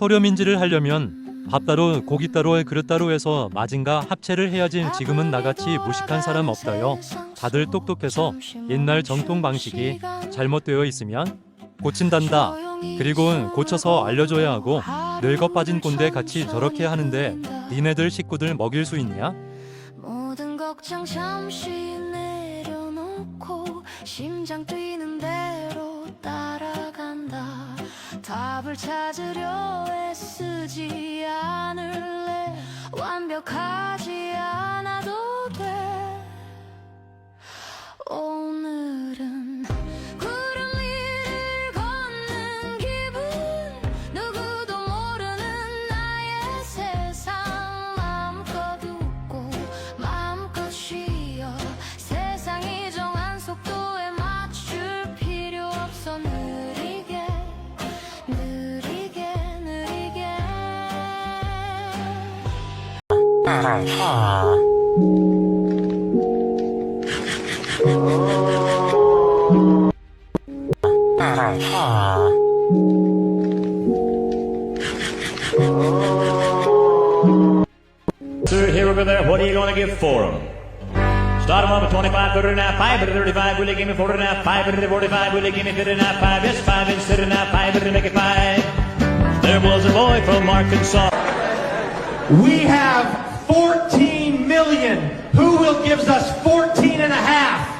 소렴인지를 하려면 밥 따로 고기 따로에 그릇 따로 해서 마진과 합체를 해야지. 지금은 나같이 무식한 사람 없어요. 다들 똑똑해서 옛날 전통 방식이 잘못되어 있으면 고친단다. 그리고 고쳐서 알려줘야 하고 늙어 빠진 꼰대 같이 저렇게 하는데 니네들 식구들 먹일 수 있냐? 모든 걱정 잠시 내려놓고 심장 뛰는 대로 따라간다. 답을 찾으려 애쓰지 않을래. 완벽하지 않아도 돼. 오늘은 구름 위를 걷는 기분. 누구도 모르는 나의 세상. 마음껏 웃고 마음껏 쉬어. 세상이 정한 속도에 맞출 필요 없어. 느리게 느리게 느리게. Sir, here over there, what are you going to give for him? Start him up at 25, 30 and a half, 5, 35, will you give me 40 and a half, 5, 45, will you give me 50 and a half, 5, yes, 5 inch, 30 and a half, 5, make it 5. There was a boy from Arkansas. We have 14 million. Who will gives us 14 and a half?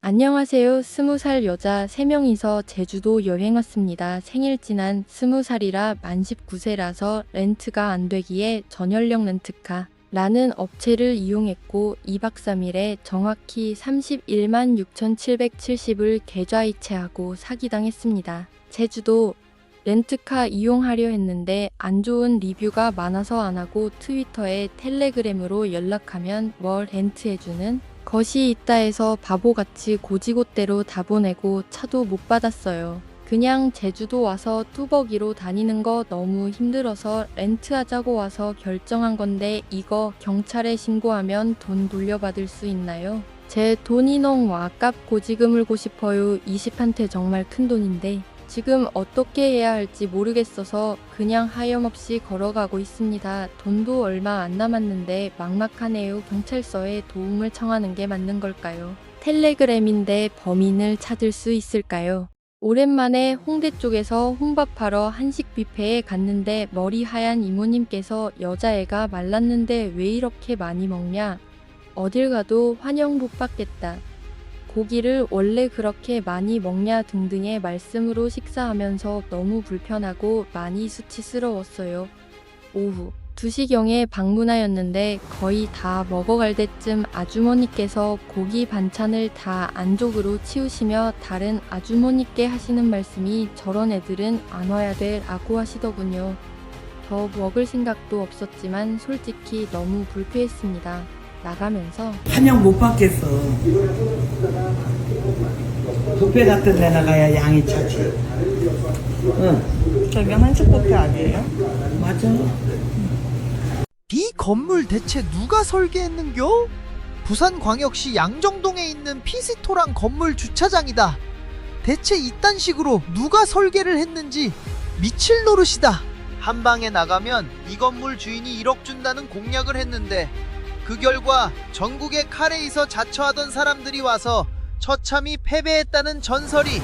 안녕하세요. 20살 여자 3명이서 제주도 여행 왔습니다. 생일 지난 20살이라 만 19세라서 렌트가 안 되기에 전연령 렌트카 라는 업체를 이용했고 2박 3일에 정확히 31만 6,770을 계좌이체하고 사기당했습니다. 제주도 렌트카 이용하려 했는데 안 좋은 리뷰가 많아서 안 하고 트위터에 텔레그램으로 연락하면 뭘 렌트해주는 것이 있다 해서 바보같이 고지고대로 다 보내고 차도 못 받았어요. 그냥 제주도 와서 뚜벅이로 다니는 거 너무 힘들어서 렌트하자고 와서 결정한 건데 이거 경찰에 신고하면 돈 돌려받을 수 있나요? 제 돈이 너무 아깝고 지금 울고 싶어요. 20한테 정말 큰 돈인데 지금 어떻게 해야 할지 모르겠어서 그냥 하염없이 걸어가고 있습니다. 돈도 얼마 안 남았는데 막막하네요. 경찰서에 도움을 청하는 게 맞는 걸까요? 텔레그램인데 범인을 찾을 수 있을까요? 오랜만에 홍대 쪽에서 혼밥하러 한식 뷔페에 갔는데 머리 하얀 이모님께서 여자애가 말랐는데 왜 이렇게 많이 먹냐? 어딜 가도 환영 못 받겠다. 고기를 원래 그렇게 많이 먹냐 등등의 말씀으로 식사하면서 너무 불편하고 많이 수치스러웠어요. 오후 2시경에 방문하였는데 거의 다 먹어갈 때쯤 아주머니께서 고기 반찬을 다 안쪽으로 치우시며 다른 아주머니께 하시는 말씀이 저런 애들은 안 와야 돼 라고 하시더군요. 더 먹을 생각도 없었지만 솔직히 너무 불쾌했습니다. 나가면서 환영 못 받겠어. 뷔페 같은 데 나가야 양이 차지. 응. 저기가 한식 뷔페 아니에요? 맞아. 이 건물 대체 누가 설계했는겨? 부산광역시 양정동에 있는 피스토랑 건물 주차장이다. 대체 이딴 식으로 누가 설계를 했는지 미칠 노릇이다. 한 방에 나가면 이 건물 주인이 1억 준다는 공약을 했는데 그 결과 전국의 카레에서 자처하던 사람들이 와서 처참히 패배했다는 전설이.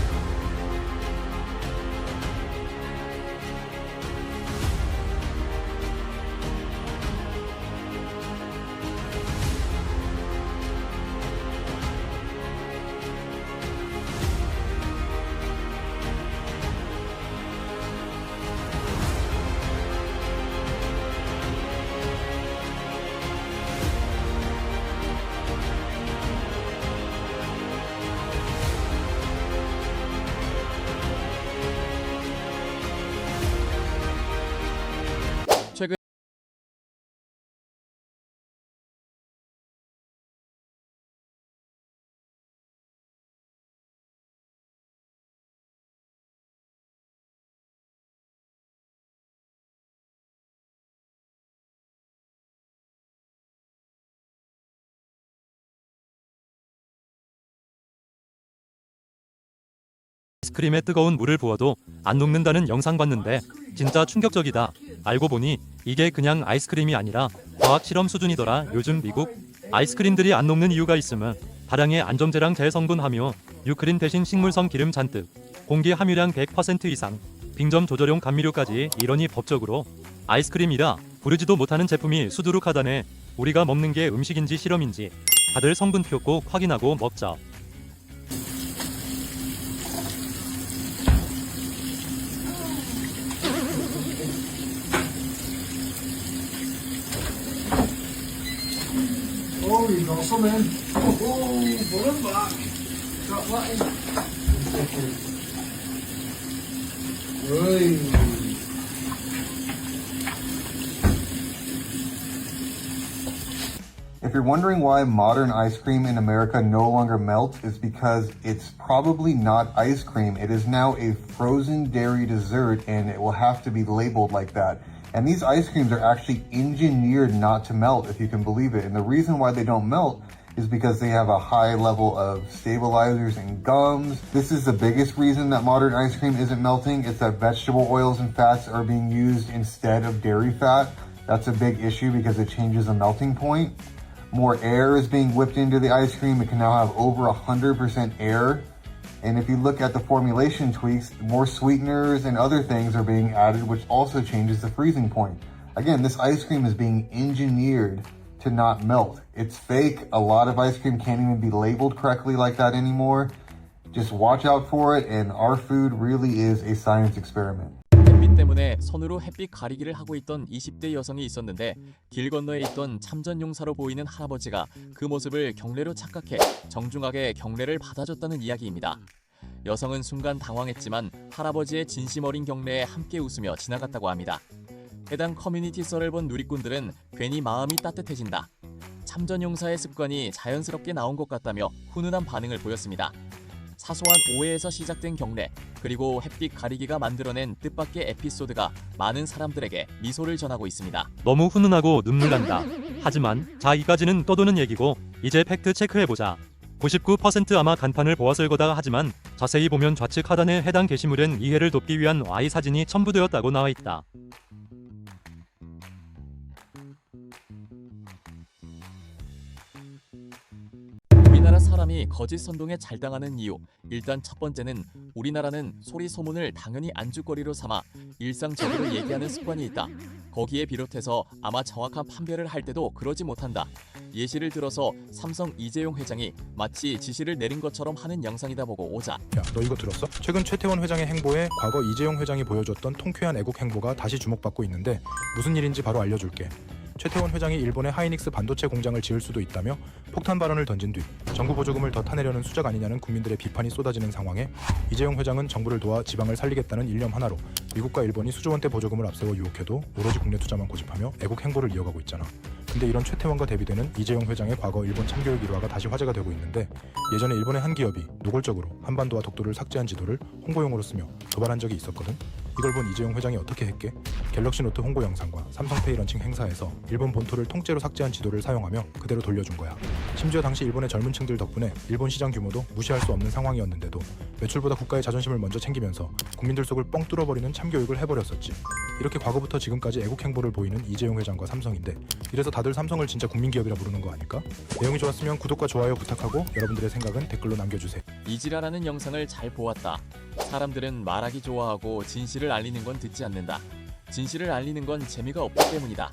아이스크림에 뜨거운 물을 부어도 안 녹는다는 영상 봤는데 진짜 충격적이다. 알고 보니 이게 그냥 아이스크림이 아니라 과학 실험 수준이더라. 요즘 미국 아이스크림들이 안 녹는 이유가 있으면 다량의 안정제랑 제성분 함유, 유크림 대신 식물성 기름 잔뜩, 공기 함유량 100% 이상, 빙점 조절용 감미료까지 이러니 법적으로 아이스크림이라 부르지도 못하는 제품이 수두룩하다네. 우리가 먹는 게 음식인지 실험인지 다들 성분표 꼭 확인하고 먹자. Oh, you also, man. Boleh, Pak. Kak, Pak. Woi. If you're wondering why modern ice cream in America no longer melts, it's because it's probably not ice cream. It is now a frozen dairy dessert, and it will have to be labeled like that. And these ice creams are actually engineered not to melt, if you can believe it. And the reason why they don't melt is because they have a high level of stabilizers and gums. This is the biggest reason that modern ice cream isn't melting. It's that vegetable oils and fats are being used instead of dairy fat. That's a big issue because it changes the melting point. More air is being whipped into the ice cream. It can now have over 100% air. And if you look at the formulation tweaks, more sweeteners and other things are being added, which also changes the freezing point. Again, this ice cream is being engineered to not melt. It's fake. A lot of ice cream can't even be labeled correctly like that anymore. Just watch out for it, and our food really is a science experiment. 햇빛 때문에 손으로 햇빛 가리기를 하고 있던 20대 여성이 있었는데 길 건너에 있던 참전용사로 보이는 할아버지가 그 모습을 경례로 착각해 정중하게 경례를 받아줬다는 이야기입니다. 여성은 순간 당황했지만 할아버지의 진심 어린 경례에 함께 웃으며 지나갔다고 합니다. 해당 커뮤니티 썰을 본 누리꾼들은 괜히 마음이 따뜻해진다. 참전용사의 습관이 자연스럽게 나온 것 같다며 훈훈한 반응을 보였습니다. 사소한 오해에서 시작된 경례, 그리고 햇빛 가리기가 만들어낸 뜻밖의 에피소드가 많은 사람들에게 미소를 전하고 있습니다. 너무 훈훈하고 눈물 난다. 하지만 자, 이까지는 떠도는 얘기고 이제 팩트 체크해보자. 99% 아마 간판을 보았을 거다. 하지만 자세히 보면 좌측 하단에 해당 게시물엔 이해를 돕기 위한 Y 사진이 첨부되었다고 나와 있다. 우리나라 사람이 거짓 선동에 잘 당하는 이유, 일단 첫 번째는 우리나라는 소리 소문을 당연히 안주거리로 삼아 일상적으로 얘기하는 습관이 있다. 거기에 비롯해서 아마 정확한 판별을 할 때도 그러지 못한다. 예시를 들어서 삼성 이재용 회장이 마치 지시를 내린 것처럼 하는 영상이다 보고 오자. 야, 너 이거 들었어? 최근 최태원 회장의 행보에 과거 이재용 회장이 보여줬던 통쾌한 애국 행보가 다시 주목받고 있는데 무슨 일인지 바로 알려줄게. 최태원 회장이 일본의 하이닉스 반도체 공장을 지을 수도 있다며 폭탄 발언을 던진 뒤 정부 보조금을 더 타내려는 수작 아니냐는 국민들의 비판이 쏟아지는 상황에 이재용 회장은 정부를 도와 지방을 살리겠다는 일념 하나로 미국과 일본이 수조 원대 보조금을 앞세워 유혹해도 오로지 국내 투자만 고집하며 애국 행보를 이어가고 있잖아. 근데 이런 최태원과 대비되는 이재용 회장의 과거 일본 참교육 일화가 다시 화제가 되고 있는데, 예전에 일본의 한 기업이 노골적으로 한반도와 독도를 삭제한 지도를 홍보용으로 쓰며 도발한 적이 있었거든. 이걸 본 이재용 회장이 어떻게 했게? 갤럭시 노트 홍보 영상과 삼성페이 런칭 행사에서 일본 본토를 통째로 삭제한 지도를 사용하며 그대로 돌려준 거야. 심지어 당시 일본의 젊은 층들 덕분에 일본 시장 규모도 무시할 수 없는 상황이었는데도 매출보다 국가의 자존심을 먼저 챙기면서 국민들 속을 뻥 뚫어버리는 참교육을 해버렸었지. 이렇게 과거부터 지금까지 애국 행보를 보이는 이재용 회장과 삼성인데, 이래서 다들 삼성을 진짜 국민기업이라 부르는 거 아닐까? 내용이 좋았으면 구독과 좋아요 부탁하고 여러분들의 생각은 댓글로 남겨주세요. 이지라라는 영상을 잘 보았다. 사람들은 말하기 좋아하고 진실을 알리는 건 듣지 않는다. 진실을 알리는 건 재미가 없기 때문이다.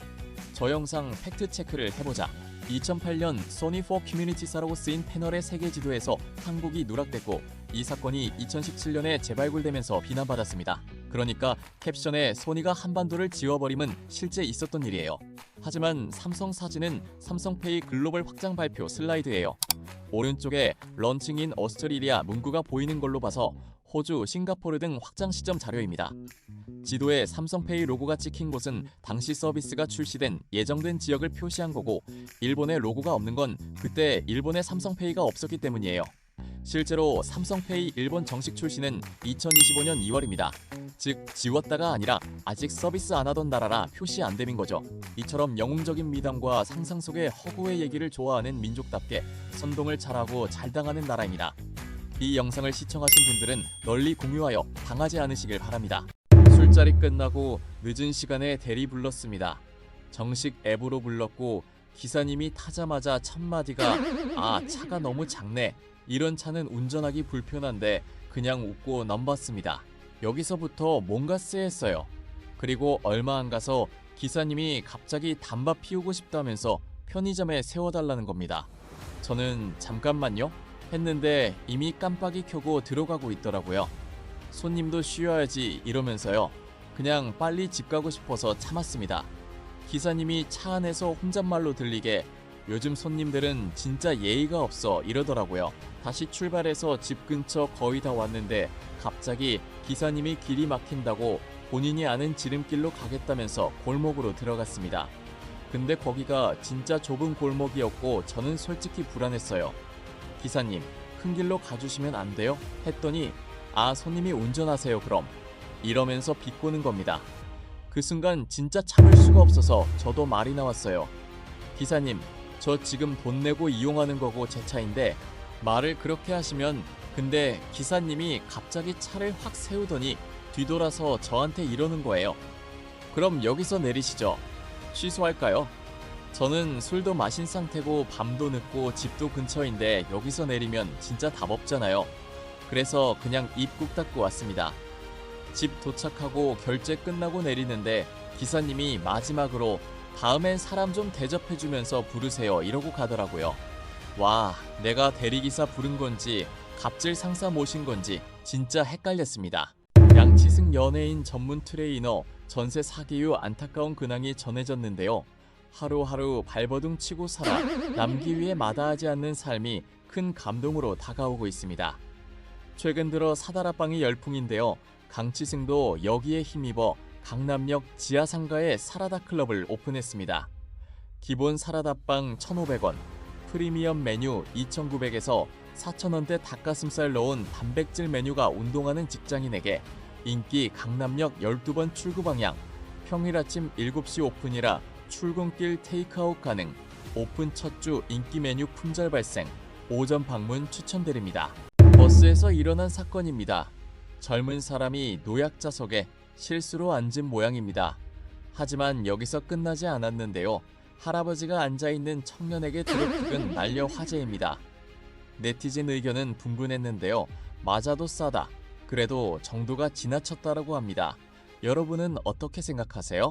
저 영상 팩트 체크를 해보자. 2008년 소니 포 커뮤니티사라고 쓰인 패널의 세계 지도에서 한국이 누락됐고, 이 사건이 2017년에 재발굴되면서 비난받았습니다. 그러니까 캡션에 소니가 한반도를 지워버림은 실제 있었던 일이에요. 하지만 삼성 사진은 삼성페이 글로벌 확장 발표 슬라이드예요. 오른쪽에 런칭 인 오스트레일리아 문구가 보이는 걸로 봐서 호주, 싱가포르 등 확장 시점 자료입니다. 지도에 삼성페이 로고가 찍힌 곳은 당시 서비스가 출시된 예정된 지역을 표시한 거고, 일본에 로고가 없는 건 그때 일본에 삼성페이가 없었기 때문이에요. 실제로 삼성페이 일본 정식 출시는 2025년 2월입니다. 즉 지웠다가 아니라 아직 서비스 안 하던 나라라 표시 안 됨인 거죠. 이처럼 영웅적인 미담과 상상 속의 허구의 얘기를 좋아하는 민족답게 선동을 잘하고 잘 당하는 나라입니다. 이 영상을 시청하신 분들은 널리 공유하여 당하지 않으시길 바랍니다. 술자리 끝나고 늦은 시간에 대리 불렀습니다. 정식 앱으로 불렀고 기사님이 타자마자 첫 마디가 "아, 차가 너무 작네. 이런 차는 운전하기 불편한데" 그냥 웃고 넘봤습니다. 여기서부터 뭔가 쎄했어요. 그리고 얼마 안 가서 기사님이 갑자기 담바 피우고 싶다면서 편의점에 세워달라는 겁니다. 저는 잠깐만요 했는데 이미 깜빡이 켜고 들어가고 있더라고요. 손님도 쉬어야지 이러면서요. 그냥 빨리 집 가고 싶어서 참았습니다. 기사님이 차 안에서 혼잣말로 들리게 "요즘 손님들은 진짜 예의가 없어" 이러더라고요. 다시 출발해서 집 근처 거의 다 왔는데 갑자기 기사님이 길이 막힌다고 본인이 아는 지름길로 가겠다면서 골목으로 들어갔습니다. 근데 거기가 진짜 좁은 골목이었고 저는 솔직히 불안했어요. "기사님, 큰 길로 가주시면 안 돼요?" 했더니 "아, 손님이 운전하세요 그럼" 이러면서 비꼬는 겁니다. 그 순간 진짜 참을 수가 없어서 저도 말이 나왔어요. "기사님, 저 지금 돈 내고 이용하는 거고 제 차인데 말을 그렇게 하시면..." 근데 기사님이 갑자기 차를 확 세우더니 뒤돌아서 저한테 이러는 거예요. "그럼 여기서 내리시죠. 취소할까요?" 저는 술도 마신 상태고 밤도 늦고 집도 근처인데 여기서 내리면 진짜 답 없잖아요. 그래서 그냥 입 꾹 닫고 왔습니다. 집 도착하고 결제 끝나고 내리는데 기사님이 마지막으로 "다음엔 사람 좀 대접해주면서 부르세요" 이러고 가더라고요. 와, 내가 대리기사 부른 건지 갑질 상사 모신 건지 진짜 헷갈렸습니다. 양치승 연예인 전문 트레이너 전세 사기 후 안타까운 근황이 전해졌는데요. 하루하루 발버둥 치고 살아 남기 위해 마다하지 않는 삶이 큰 감동으로 다가오고 있습니다. 최근 들어 사다라빵이 열풍인데요. 강치승도 여기에 힘입어 강남역 지하상가에 사라다 클럽을 오픈했습니다. 기본 사라다빵 1,500원, 프리미엄 메뉴 2,900에서 4,000원대 닭가슴살 넣은 단백질 메뉴가 운동하는 직장인에게 인기 강남역 12번 출구 방향, 평일 아침 7시 오픈이라 출근길 테이크아웃 가능, 오픈 첫 주 인기 메뉴 품절 발생, 오전 방문 추천드립니다. 버스에서 일어난 사건입니다. 젊은 사람이 노약자석에 실수로 앉은 모양입니다. 하지만 여기서 끝나지 않았는데요. 할아버지가 앉아있는 청년에게 드롭킥은 날려 화제입니다. 네티즌 의견은 분분했는데요. 맞아도 싸다, 그래도 정도가 지나쳤다라고 합니다. 여러분은 어떻게 생각하세요?